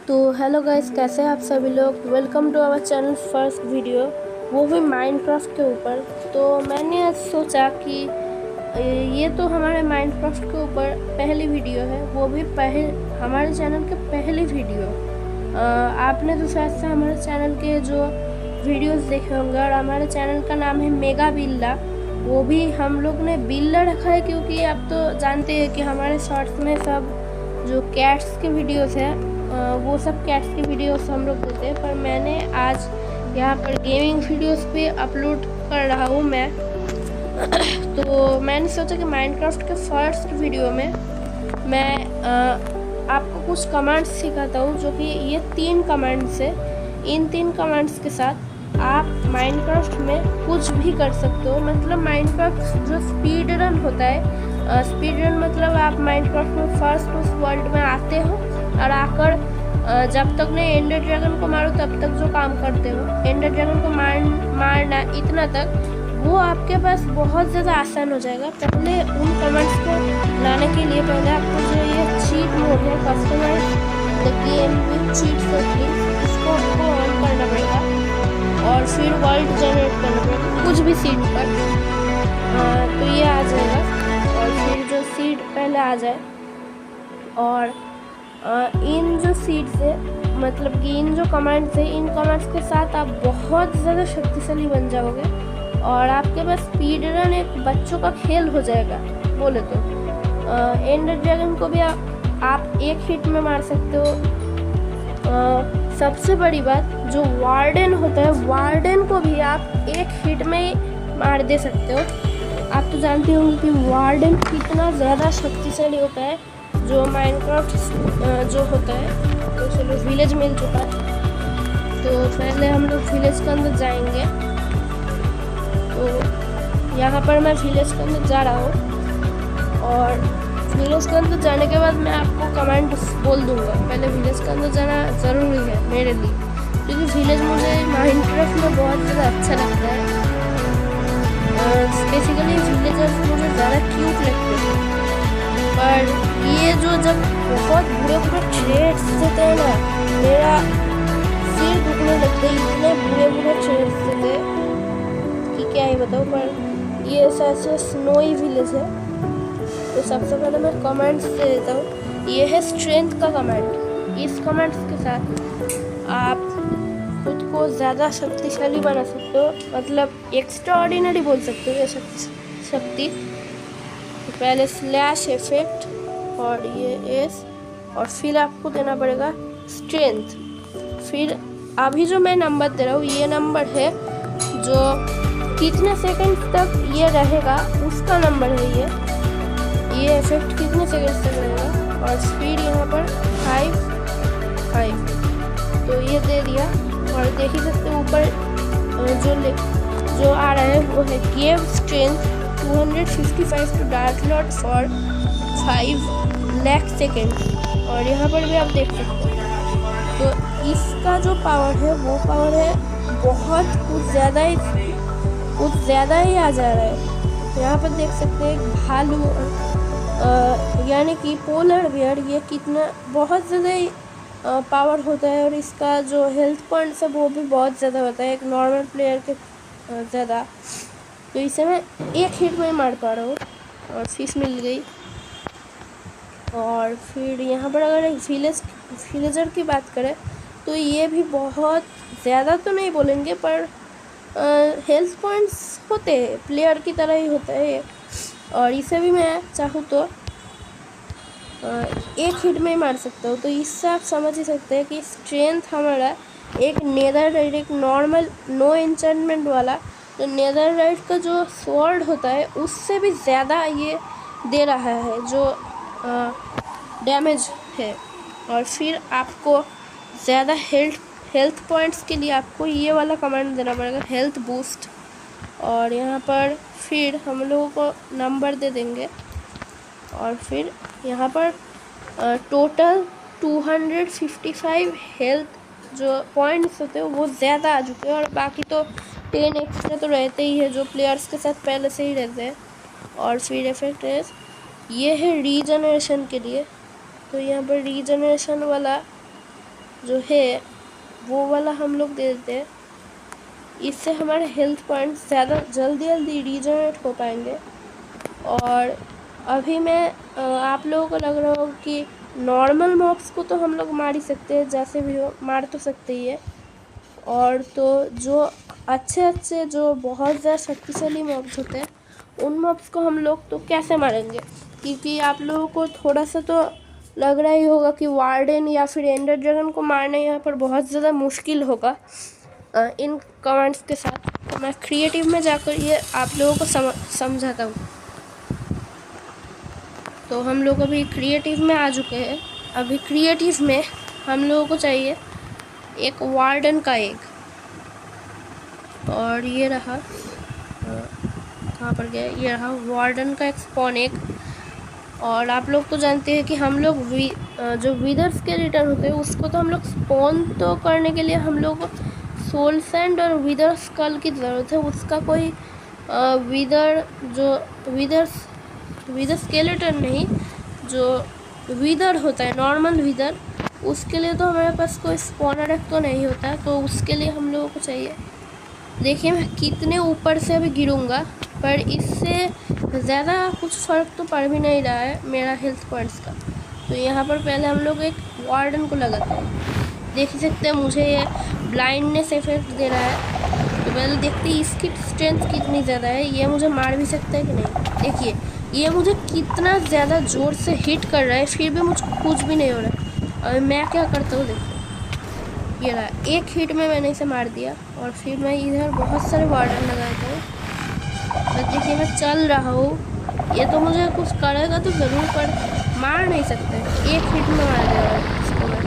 तो hello guys, कैसे हैं आप सभी लोग। Welcome to our channel first video, वो भी माइनक्राफ्ट के ऊपर। तो मैंने आज सोचा कि ये तो हमारे माइनक्राफ्ट के ऊपर पहली वीडियो है, वो भी हमारे चैनल के पहली वीडियो। आपने तो शायद से हमारे चैनल के जो वीडियोस देखे होंगे, और हमारे चैनल का नाम है मेगा बिल्ला। वो भी हम लोग ने बिल्ला रखा है क्योंकि आप तो जानते हैं कि हमारे शॉर्ट्स में सब जो कैट्स के वीडियोस है वो सब कैट्स की वीडियोस हम लोग देते हैं। पर मैंने आज यहाँ पर गेमिंग वीडियोस पे अपलोड कर रहा हूँ मैं। तो मैंने सोचा कि माइनक्राफ्ट के फर्स्ट वीडियो में मैं आपको कुछ कमांड्स सिखाता हूँ, जो कि ये 3 कमांड्स है। इन 3 कमांड्स के साथ आप माइनक्राफ्ट में कुछ भी कर सकते हो। मतलब माइनक्राफ्ट जो स्पीड रन होता है, स्पीड रन मतलब आप माइनक्राफ्ट में फर्स्ट उस वर्ल्ड में आते हो और आकर जब तक ने एंडर ड्रैगन को मारो तब तक जो काम करते हो, एंडर ड्रैगन को मारना इतना तक, वो आपके पास बहुत ज़्यादा आसान हो जाएगा। पहले उन कमेंट्स को लाने के लिए पहले आपको जो ये चीट मोड है, customize the game with cheat settings, इसको आपको ऑन करना पड़ेगा और फिर वर्ल्ड जनरेट करना पड़ेगा कुछ भी सीड पर। तो ये आ जाएगा और फिर जो सीड पहले आ जाए, और इन जो सीड्स है, मतलब कि इन जो कमांड्स है, इन कमांड्स के साथ आप बहुत ज़्यादा शक्तिशाली बन जाओगे और आपके पास स्पीड रन एक बच्चों का खेल हो जाएगा बोले तो। एंडर ड्रैगन को भी आप एक हिट में मार सकते हो। सबसे बड़ी बात, जो वार्डन होता है, वार्डन को भी आप एक हिट में मार दे सकते हो। आप तो जानते होंगे कि वार्डन कितना ज़्यादा शक्तिशाली होता है। जो माइनक्राफ्ट जो होता है, तो चलो विलेज मिल चुका है, तो पहले हम लोग विलेज के अंदर जाएंगे। तो यहाँ पर मैं विलेज के अंदर जा रहा हूँ और विलेज के अंदर जाने के बाद मैं आपको कमांड बोल दूँगा। पहले विलेज के अंदर जाना ज़रूरी है मेरे लिए, क्योंकि विलेज मुझे माइनक्राफ्ट में बहुत ज़्यादा अच्छा लगता है। स्पेसिकली विलेजर्स मुझे ज़्यादा क्यूट लगते हैं। पर ये जो जब बहुत बुरे ट्रेड्स देते हैं ना, मेरा सिर दुखने लगता है। इतने बुरे ट्रेड्स देते कि क्या ही बताऊँ। पर ये ऐसा स्नोई विलेज है। तो सबसे पहले मैं कमांड्स दे देता हूँ। ये है स्ट्रेंथ का कमांड। इस कमांड्स के साथ आप खुद को ज़्यादा शक्तिशाली बना सकते हो, मतलब एक्स्ट्रा ऑर्डिनरी बोल सकते हो ये शक्ति। तो पहले स्लैश इफेक्ट और ये एस, और फिर आपको देना पड़ेगा स्ट्रेंथ। फिर अभी जो मैं नंबर दे रहा हूँ, ये नंबर है जो कितने सेकंड तक ये रहेगा उसका नंबर है। ये इफेक्ट कितने सेकंड तक रहेगा, और स्पीड यहाँ पर 5। तो ये दे दिया, और देख ही सकते ऊपर जो आ रहा है वो है give strength 255 to dark lord for 5 lakh second. और यहाँ पर भी आप देख सकते हैं। तो इसका जो पावर है, वो पावर है बहुत कुछ ज़्यादा ही आ जा रहा है। तो यहाँ पर देख सकते हैं भालू यानी कि पोलर बियर, ये कितना बहुत ज़्यादा पावर होता है। और इसका जो हेल्थ पॉइंट्स है वो भी बहुत ज़्यादा होता है एक नॉर्मल प्लेयर के ज़्यादा। तो इसे मैं एक हिट में मार पा रहा हूँ, और फिश मिल गई। और फिर यहाँ पर अगर विलेजर की बात करें, तो ये भी बहुत ज़्यादा तो नहीं बोलेंगे, पर हेल्थ पॉइंट्स होते हैं, प्लेयर की तरह ही होता है। और इसे भी मैं चाहूँ तो एक हिट में ही मार सकता हूँ। तो इससे आप समझ ही सकते हैं कि स्ट्रेंथ हमारा एक नेदरराइट, एक नॉर्मल नो एन्चेंटमेंट वाला तो नेदरराइट का जो स्वॉर्ड होता है उससे भी ज़्यादा ये दे रहा है जो डैमेज है। और फिर आपको ज़्यादा हेल्थ पॉइंट्स के लिए आपको ये वाला कमांड देना पड़ेगा, हेल्थ बूस्ट। और यहाँ पर फिर हम लोगों को नंबर दे देंगे, और फिर यहाँ पर टोटल 255 हेल्थ जो पॉइंट्स होते हैं वो ज़्यादा आ चुके हैं। और बाकी तो 10 एक्स्ट्रा तो रहते ही है, जो प्लेयर्स के साथ पहले से ही रहते हैं। और फिर इफेक्ट है, ये है रीजनरेशन के लिए। तो यहाँ पर रीजनरेशन वाला जो है वो वाला हम लोग दे देते हैं। इससे हमारे हेल्थ पॉइंट्स ज़्यादा जल्दी रीजनरेट हो पाएंगे। और अभी मैं आप लोगों को लग रहा होगा कि नॉर्मल मॉब्स को तो हम लोग मार ही सकते हैं, जैसे भी हो मार तो सकते ही है। और तो जो अच्छे जो बहुत ज़्यादा शक्तिशाली मॉब्स होते हैं उन मॉब्स को हम लोग तो कैसे मारेंगे, क्योंकि आप लोगों को थोड़ा सा तो लग रहा ही होगा कि वार्डन या फिर एंडर ड्रैगन को मारना यहाँ पर बहुत ज़्यादा मुश्किल होगा इन कमांड्स के साथ। तो मैं क्रिएटिव में जाकर ये आप लोगों को समझाता हूँ। तो हम लोग अभी क्रिएटिव में आ चुके हैं। अभी क्रिएटिव में हम लोगों को चाहिए एक वार्डन का एग, और ये रहा कहाँ पर गया, ये रहा वार्डन का एक स्पॉन एग। और आप लोग तो जानते हैं कि हम लोग जो विदर्स के रिटर्न होते हैं उसको तो हम लोग स्पॉन तो करने के लिए हम लोग सोल सैंड और विदर स्कल की ज़रूरत है। उसका कोई विदर स्केलेटन नहीं, जो विदर होता है नॉर्मल विदर, उसके लिए तो हमारे पास कोई स्पॉनर एग तो नहीं होता। तो उसके लिए हम लोगों को चाहिए, देखिए मैं कितने ऊपर से अभी गिरूंगा, पर इससे ज़्यादा कुछ फ़र्क तो पड़ भी नहीं रहा है मेरा हेल्थ पॉइंट्स का। तो यहाँ पर पहले हम लोग एक वार्डन को लगाते हैं। देख ही सकते हैं मुझे ये ब्लाइंडनेस इफेक्ट दे रहा है। तो पहले देखते हैं इसकी स्ट्रेंथ कितनी ज़्यादा है, ये मुझे मार भी सकता है कि नहीं। देखिए ये मुझे कितना ज़्यादा ज़ोर से हिट कर रहा है, फिर भी मुझे कुछ भी नहीं हो रहा है। और मैं क्या करता हूँ, देखो ये रहा, एक हिट में मैंने इसे मार दिया। और फिर मैं इधर बहुत सारे वार्डन लगाता हूँ। तो देखिए मैं चल रहा हूँ, ये तो मुझे कुछ करेगा तो ज़रूर, पर मार नहीं सकते। एक हिट में मार देगा इसको मैं,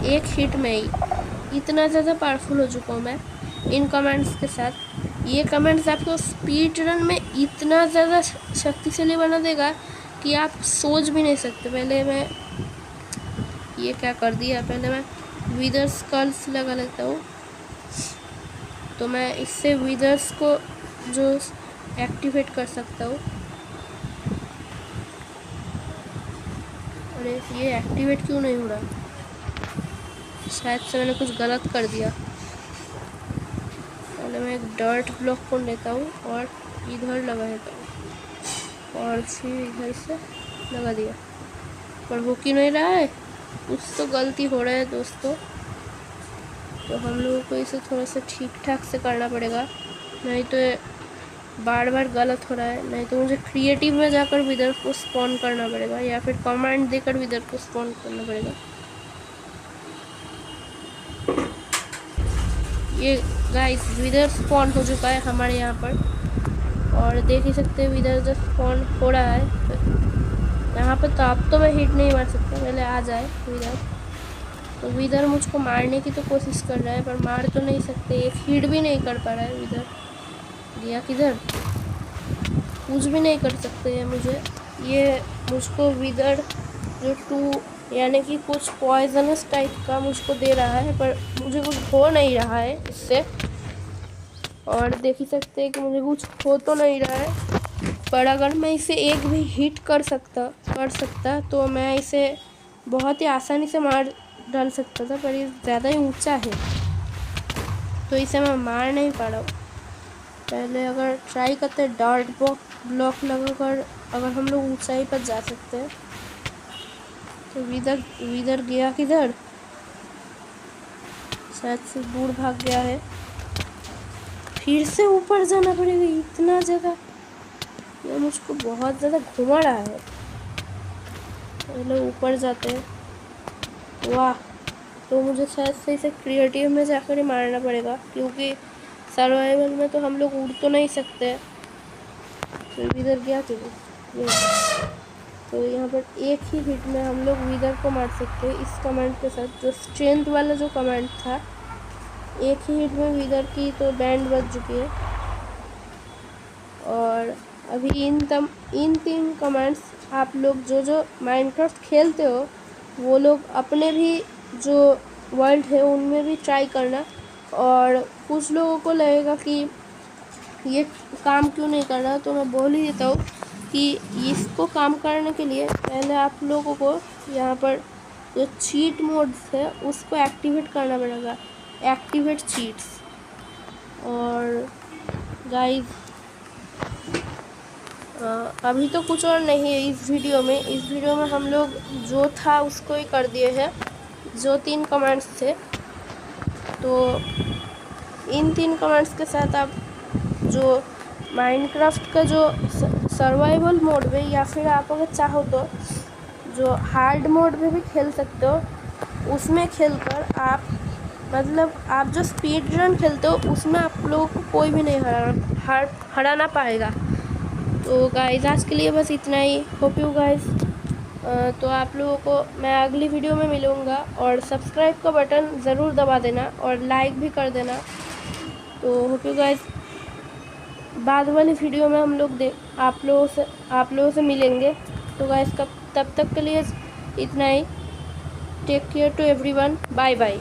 एक हिट में ही। इतना ज़्यादा पावरफुल हो चुका हूँ मैं इन कमेंट्स के साथ। ये कमेंट्स आपको स्पीड रन में इतना ज़्यादा शक्तिशाली बना देगा कि आप सोच भी नहीं सकते। पहले मैं ये क्या कर दिया, पहले मैं विदर स्कल्स लगा लेता हूँ। तो मैं इससे विदर्स को जो एक्टिवेट कर सकता हूँ। अरे ये एक्टिवेट क्यों नहीं हो रहा, शायद से मैंने कुछ गलत कर दिया। पहले मैं एक डर्ट ब्लॉक को लेता हूँ और इधर लगा देता हूँ, और फिर इधर से लगा दिया, पर वो क्यों नहीं रहा है, कुछ तो गलती हो रहा है दोस्तों। तो हम लोगों को इसे थोड़ा सा ठीक ठाक से करना पड़ेगा, नहीं तो बार बार गलत हो रहा है। नहीं तो मुझे क्रिएटिव में जाकर विदर को स्पॉन करना पड़ेगा, या फिर कमांड देकर विदर को स्पॉन करना पड़ेगा। ये गाइस विदर स्पॉन हो चुका है हमारे यहाँ पर, और देख ही सकते हैं विदर जब स्पॉन हो रहा है यहाँ पर। तो अब तो मैं हिट नहीं मार सकता, पहले आ जाए विदर। तो विदर मुझको मारने की तो कोशिश कर रहा है, पर मार तो नहीं सकते, एक हिट भी नहीं कर पा रहा है विदर। गया किधर, कुछ भी नहीं कर सकते हैं मुझे। ये मुझको विदर जो 2 यानी कि कुछ पॉइजनस टाइप का मुझको दे रहा है, पर मुझे कुछ हो नहीं रहा है इससे। और देख ही सकते हैं कि मुझे कुछ हो तो नहीं रहा है, पर अगर मैं इसे एक भी हिट कर सकता तो मैं इसे बहुत ही आसानी से मार डाल सकता था। पर ये ज़्यादा ही ऊंचा है तो इसे मैं मार नहीं पा रहा हूँ। पहले अगर ट्राई करते हैं डार्ट ब्लॉक लगाकर, अगर हम लोग ऊंचाई पर जा सकते हैं। तो विदर गया किधर, शायद से दूर भाग गया है। फिर से ऊपर जाना पड़ेगा, इतना ज़्यादा ये मुझको बहुत ज़्यादा घुमा रहा है। पहले ऊपर जाते हैं। वाह, तो मुझे शायद से इसे क्रिएटिव में जाकर ही मारना पड़ेगा, क्योंकि सर्वाइवल में तो हम लोग उड़ तो नहीं सकते। तो इधर गया क्यों, तो यहाँ पर एक ही हिट में हम लोग विदर को मार सकते हैं इस कमांड के साथ। जो स्ट्रेंथ वाला जो कमांड था, एक ही हिट में विदर की तो बैंड बज चुकी है। और अभी इन 3 कमांड्स आप लोग जो माइनक्राफ्ट खेलते हो वो लोग अपने भी जो वर्ल्ड है उनमें भी ट्राई करना। और कुछ लोगों को लगेगा कि ये काम क्यों नहीं कर रहा, तो मैं बोल ही देता हूँ कि इसको काम करने के लिए पहले आप लोगों को यहाँ पर जो चीट मोड्स है उसको एक्टिवेट करना पड़ेगा, एक्टिवेट चीट्स। और गाइस अभी तो कुछ और नहीं है इस वीडियो में हम लोग जो था उसको ही कर दिए हैं, जो 3 कमांड्स थे। तो इन 3 कमांड्स के साथ आप जो माइनक्राफ्ट का जो सर्वाइवल मोड में, या फिर आप अगर चाहो तो जो हार्ड मोड में भी खेल सकते हो, उसमें खेलकर आप मतलब आप जो स्पीड रन खेलते हो उसमें आप लोगों को कोई भी नहीं हराना पाएगा। तो गाइस आज के लिए बस इतना ही। होप यू गाइस, तो आप लोगों को मैं अगली वीडियो में मिलूँगा, और सब्सक्राइब का बटन ज़रूर दबा देना और लाइक भी कर देना। तो होप यू गाइस, बाद वाली वीडियो में हम लोग आप लोगों से मिलेंगे। तो गाइस तब तक के लिए इतना ही। Take care to everyone, bye bye.